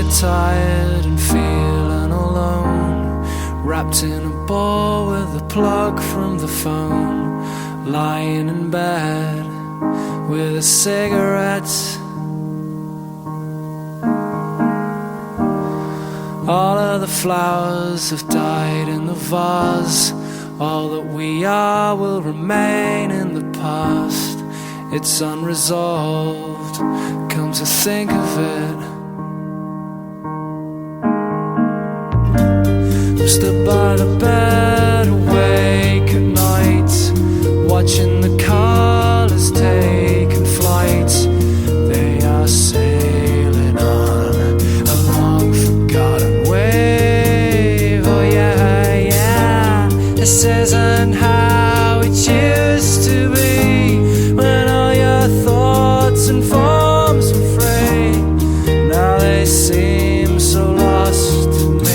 tired and feeling alone, wrapped in a ball with a plug from the phone, lying in bed with a cigarette. All of the flowers have died in the vase. All that we are will remain in the past. It's unresolved, come to think of it. I'm stood by the bed, awake at night, watching the colours taking flight. They are sailing on a long forgotten wave. Oh yeah, yeah. This isn't how it used to be, when all your thoughts and